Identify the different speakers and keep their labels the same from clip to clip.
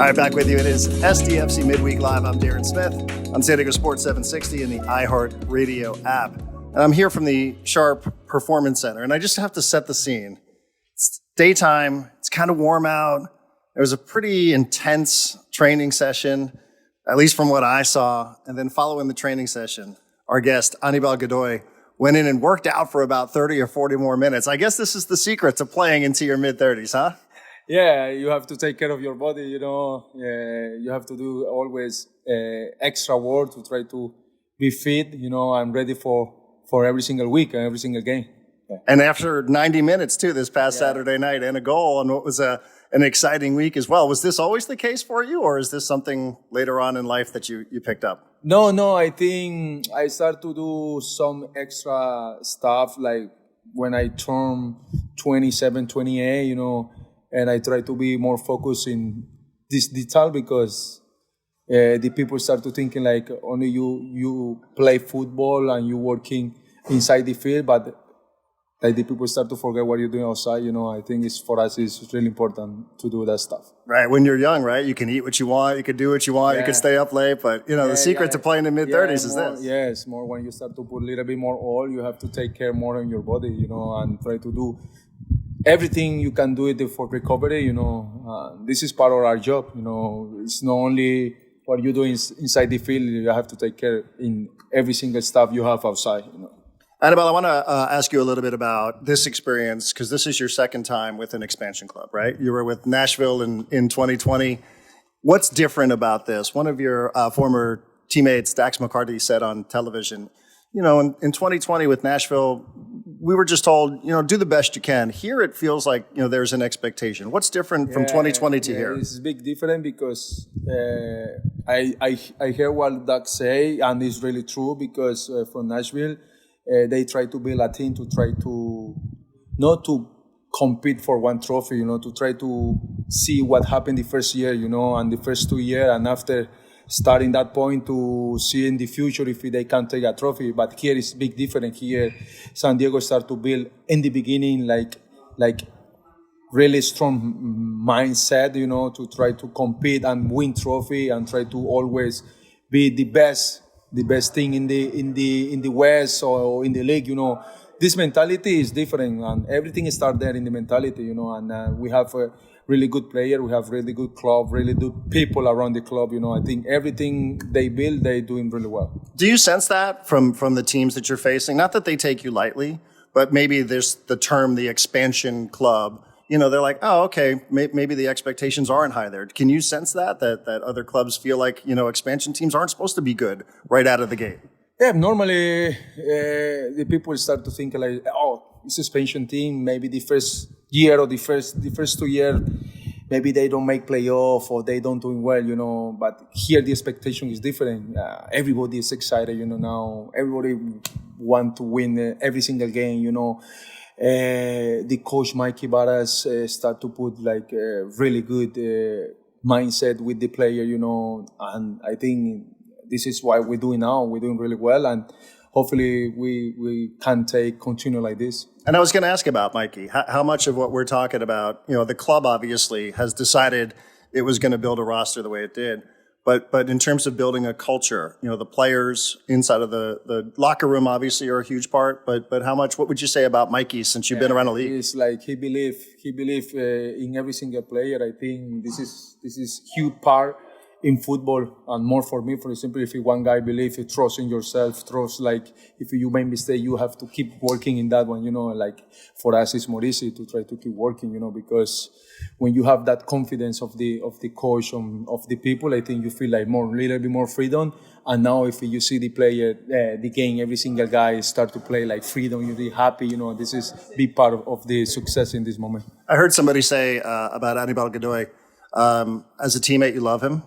Speaker 1: All right, back with you. It is SDFC Midweek Live. I'm Darren Smith on San Diego Sports 760 and the iHeart Radio app. And I'm here from the Sharp Performance Center. And I just have to set the scene. It's daytime. It's kind of warm out. There was a pretty intense training session, at least from what I saw. And then following the training session, our guest, Aníbal Godoy, went in and worked out for about 30 or 40 more minutes. I guess this is the secret to playing into your mid-30s, huh?
Speaker 2: Yeah, you have to take care of your body, you know. You have to do always extra work to try to be fit, you know, and ready for every single week and every single game. Yeah.
Speaker 1: And after 90 minutes, too, this past Saturday night, and a goal, and what was an exciting week as well. Was this always the case for you, or is this something later on in life that you picked up?
Speaker 2: No, I think I started to do some extra stuff, like when I turned 27, 28, you know, and I try to be more focused in this detail because the people start to thinking like only you play football and you working inside the field, but like the people start to forget what you're doing outside. You know, I think for us it's really important to do that stuff.
Speaker 1: Right. When you're young, right, you can eat what you want, you can do what you want, you can stay up late, but you know the secret to playing in mid-30s is this.
Speaker 2: Yes, more when you start to put a little bit more oil, you have to take care more on your body, you know, and try to do everything you can do it for recovery, you know. This is part of our job, you know. It's not only what you do inside the field, you have to take care in every single stuff you have outside, you know.
Speaker 1: Aníbal, I want to ask you a little bit about this experience because this is your second time with an expansion club, right? You were with Nashville in 2020. What's different about this? One of your former teammates, Dax McCarty, said on television, you know, in 2020 with Nashville, we were just told, you know, do the best you can. Here it feels like, you know, there's an expectation. What's different from 2020 to here?
Speaker 2: It's a big difference because I hear what Doug say, and it's really true because from Nashville, they try to build a team to try to not to compete for one trophy, you know, to try to see what happened the first year, you know, and the first 2 years, and after starting that point to see in the future if they can take a trophy. But here is big difference. Here, San Diego start to build in the beginning like really strong mindset, you know, to try to compete and win trophy and try to always be the best thing in the West or in the league, you know. This mentality is different, and everything starts there in the mentality, you know. And we have a really good player, we have really good club, really good people around the club, you know. I think everything they build, they're doing really well.
Speaker 1: Do you sense that from the teams that you're facing? Not that they take you lightly, but maybe there's the term, the expansion club. You know, they're like, oh, okay, maybe the expectations aren't high there. Can you sense that other clubs feel like, you know, expansion teams aren't supposed to be good right out of the gate?
Speaker 2: Yeah, normally the people start to think like, oh, it's an expansion team. Maybe the first year or the first 2 years, maybe they don't make playoff or they don't doing well, you know. But here the expectation is different. Everybody is excited, you know. Now everybody want to win every single game, you know. The coach Mikey Varas start to put like a really good mindset with the player, you know, and I think this is what we're doing now. We're doing really well, and hopefully we can continue like this.
Speaker 1: And I was going to ask about Mikey. How much of what we're talking about, you know, the club obviously has decided it was going to build a roster the way it did. But in terms of building a culture, you know, the players inside of the locker room obviously are a huge part. But how much? What would you say about Mikey since you've been around the league?
Speaker 2: It's like he believe in every single player. I think this is huge part in football, and more for me. For example, if one guy believes, trust in yourself, trust like if you make mistake, you have to keep working in that one. You know, like for us, it's more easy to try to keep working. You know, because when you have that confidence of the coach of the people, I think you feel like little bit more freedom. And now, if you see the player, the game, every single guy start to play like freedom. You're really happy. You know, this is big part of the success in this moment.
Speaker 1: I heard somebody say about Aníbal Godoy, as a teammate, you love him.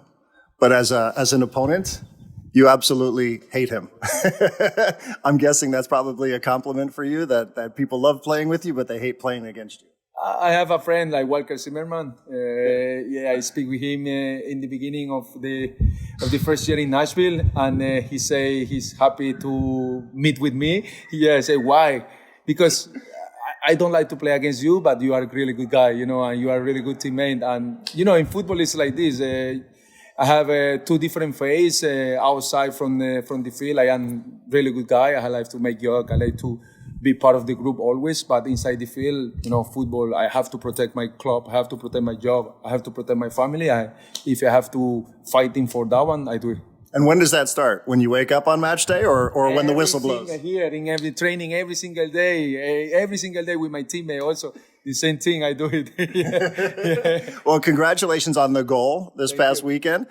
Speaker 1: But as an opponent, you absolutely hate him. I'm guessing that's probably a compliment for you, that people love playing with you, but they hate playing against you.
Speaker 2: I have a friend like Walker Zimmerman. I speak with him in the beginning of the first year in Nashville, and he say he's happy to meet with me. I say, why? Because I don't like to play against you, but you are a really good guy, and you are a really good teammate. And, in football, it's like this. I have two different phases outside from the field. I am really good guy. I like to make joke. I like to be part of the group always. But inside the field, football, I have to protect my club. I have to protect my job. I have to protect my family. If I have to fighting for that one, I do it.
Speaker 1: And when does that start? When you wake up on match day or when the whistle blows?
Speaker 2: Here, in every training, every single day with my teammate also. The same thing, I do it. Yeah.
Speaker 1: Well, congratulations on the goal this past weekend.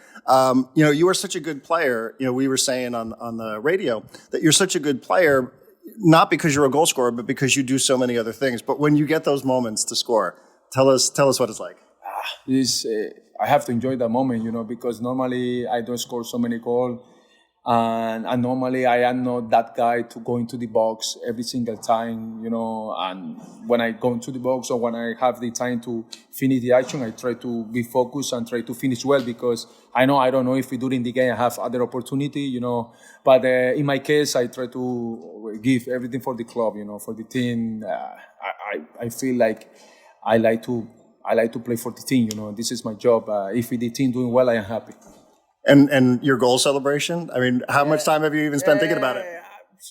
Speaker 1: You are such a good player. We were saying on the radio that you're such a good player, not because you're a goal scorer, but because you do so many other things. But when you get those moments to score, tell us what it's like.
Speaker 2: I have to enjoy that moment, because normally I don't score so many goals. And normally I am not that guy to go into the box every single time, and when I go into the box or when I have the time to finish the action, I try to be focused and try to finish well, because I don't know if during the game I have other opportunity, but in my case, I try to give everything for the club, for the team. I feel like I like to play for the team, this is my job. If the team doing well, I am happy.
Speaker 1: And your goal celebration? I mean, how much time have you even spent thinking about it?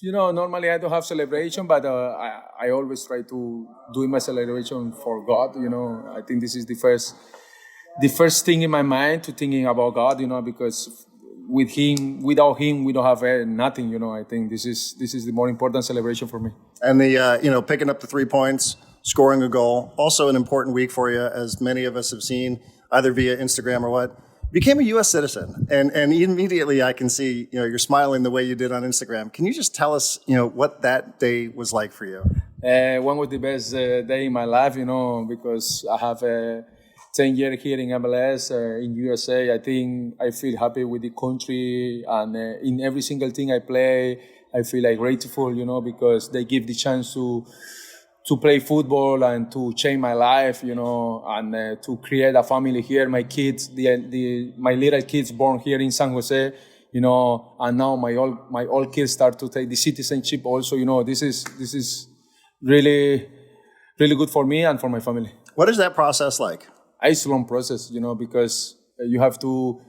Speaker 2: Normally I don't have celebration, but I always try to do my celebration for God. I think this is the first thing in my mind to thinking about God. Because without Him, we don't have nothing. I think this is the more important celebration for me. And
Speaker 1: the picking up the 3 points, scoring a goal, also an important week for you, as many of us have seen, either via Instagram or what. Became a U.S. citizen, and immediately I can see, you're smiling the way you did on Instagram. Can you just tell us, what that day was like for you?
Speaker 2: One of the best day in my life, because I have 10 years here in MLS, in USA. I think I feel happy with the country, and in every single thing I play, I feel like grateful, because they give the chance to play football and to change my life, and to create a family here. My kids, my little kids born here in San Jose, and now my old kids start to take the citizenship also. This is really, really good for me and for my family.
Speaker 1: What is that process like?
Speaker 2: It's a long process, because you have to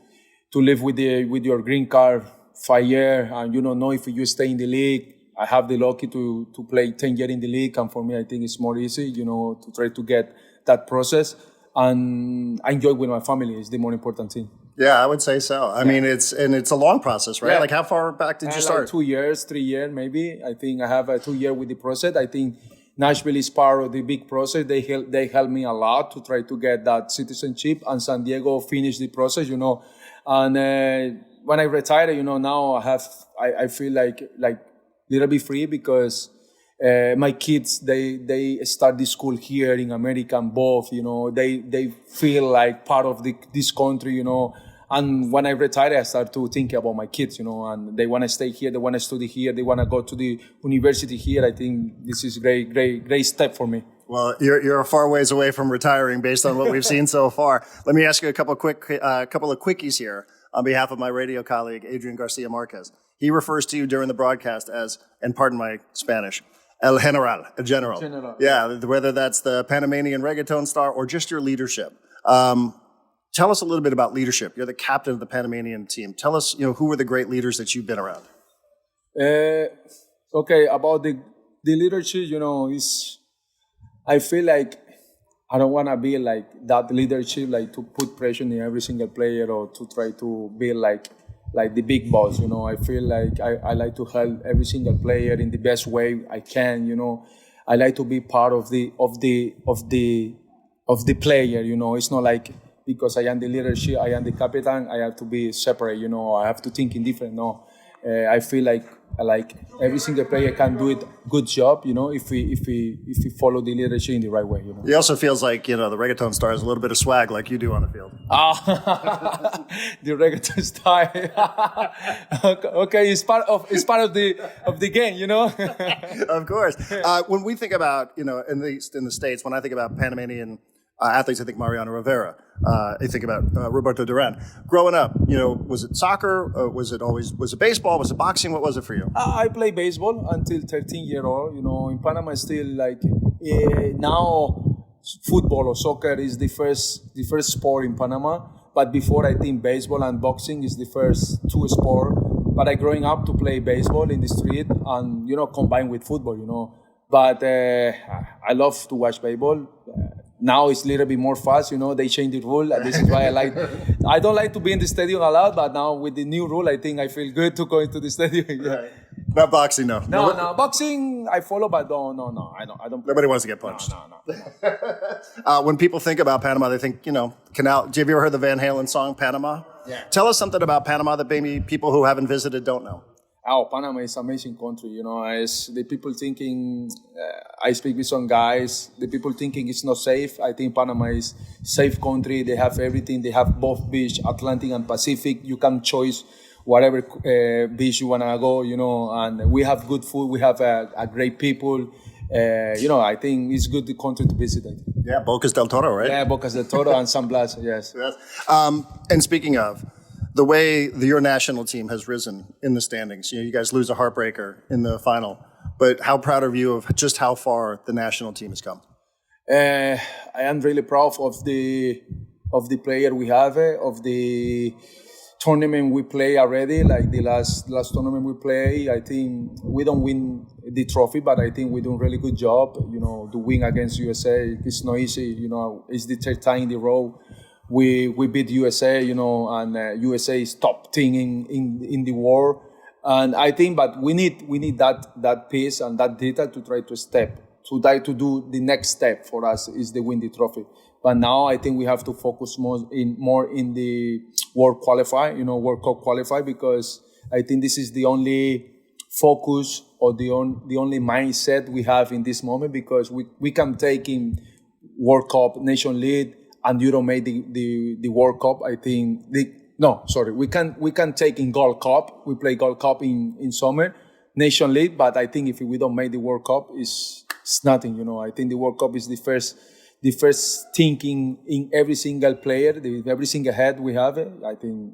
Speaker 2: live with your green card 5 years, and you don't know if you stay in the league. I have the lucky to play 10 years in the league, and for me, I think it's more easy, to try to get that process, and I enjoy with my family. It's the more important thing.
Speaker 1: Yeah, I would say so. I mean, it's a long process, right? Yeah. Like, how far back did you start?
Speaker 2: Like 2 years, 3 years, maybe. I think I have 2 years with the process. I think Nashville is part of the big process. They helped me a lot to try to get that citizenship, and San Diego finished the process, And when I retired, now I feel like little bit free, because my kids, they start the school here in America, and both, they feel like part of this country, And when I retire, I start to think about my kids, and they want to stay here, they want to study here, they want to go to the university here. I think this is great step for me.
Speaker 1: Well, you're a far ways away from retiring based on what we've seen so far. Let me ask you a couple of quickies here on behalf of my radio colleague, Adrian Garcia Marquez. He refers to you during the broadcast as, and pardon my Spanish, El General, a general. Yeah, whether that's the Panamanian reggaeton star or just your leadership. Tell us a little bit about leadership. You're the captain of the Panamanian team. Tell us, who were the great leaders that you've been around?
Speaker 2: Okay, about the leadership, I feel like I don't want to be like that leadership, like to put pressure in every single player or to try to be like the big boss. I feel like I like to help every single player in the best way I can. I like to be part of the player. It's not like because I am the leadership, I am the captain, I have to be separate. I have to think in different. No, I feel like every single player can do it good job, if we follow the leadership in the right way,
Speaker 1: He also feels like, the reggaeton star has a little bit of swag like you do on the field.
Speaker 2: The reggaeton star. Okay, it's part of the game,
Speaker 1: Of course. When we think about, in the States, when I think about Panamanian athletes, I think Mariano Rivera. I think about Roberto Duran. Growing up, was it soccer? Was it baseball? Was it boxing? What was it for you?
Speaker 2: I played baseball until 13 years old. In Panama, still like now football or soccer is the first sport in Panama. But before, I think baseball and boxing is the first two sport. But I growing up to play baseball in the street and, combined with football, But I love to watch baseball. Now it's a little bit more fast, they changed the rule. This is why I don't like to be in the stadium a lot, but now with the new rule, I think I feel good to go into the stadium. Yeah.
Speaker 1: Right. Not boxing, no.
Speaker 2: No, boxing I follow, but no, I don't.
Speaker 1: Nobody wants to get punched.
Speaker 2: No.
Speaker 1: When people think about Panama, they think, canal. Have you ever heard the Van Halen song, Panama?
Speaker 2: Yeah.
Speaker 1: Tell us something about Panama that maybe people who haven't visited don't know.
Speaker 2: Oh, Panama is an amazing country. As the people thinking, I speak with some guys, the people thinking it's not safe. I think Panama is safe country. They have everything. They have both beach, Atlantic and Pacific. You can choose whatever beach you want to go, and we have good food. We have a great people. I think it's good the country to visit.
Speaker 1: Yeah, Bocas del Toro, right?
Speaker 2: Yeah, Bocas del Toro and San Blas, yes.
Speaker 1: And speaking of, the way your national team has risen in the standings, you guys lose a heartbreaker in the final, but how proud are you of just how far the national team has come?
Speaker 2: I am really proud of the player we have, of the tournament we play already, like the last tournament we play. I think we don't win the trophy, but I think we do a really good job. To win against USA, it's not easy. It's the third time in the row. We beat USA, and USA is top team in the world. And I think, but we need that piece and that data to try to do the next step for us is the win the trophy. But now I think we have to focus more in the World Cup qualify, because I think this is the only focus or the only mindset we have in this moment, because we can take in World Cup, Nation League, and you don't make the World Cup. I think we can take in Gold Cup. We play Gold Cup in summer, Nation League, but I think if we don't make the World Cup, it's nothing. I think the World Cup is the first thinking in every single player, every single head we have. I think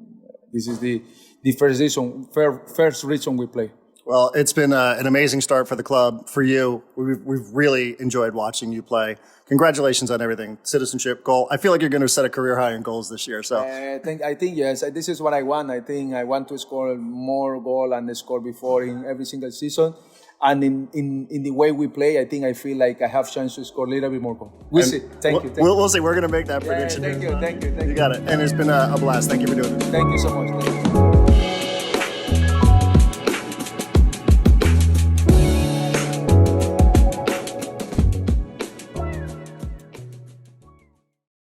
Speaker 2: this is the first reason we play.
Speaker 1: Well, it's been an amazing start for the club, for you. We've really enjoyed watching you play. Congratulations on everything. Citizenship, goal. I feel like you're going to set a career high in goals this year. So
Speaker 2: I think yes. This is what I want. I think I want to score more goal and score before in every single season. And in the way we play, I feel like I have chance to score a little bit more goal. We'll see. Thank you.
Speaker 1: We'll see. We're going to make that prediction.
Speaker 2: Thank you.
Speaker 1: You got it. And it's been a blast. Thank you for doing it.
Speaker 2: Thank you so much. Thank you.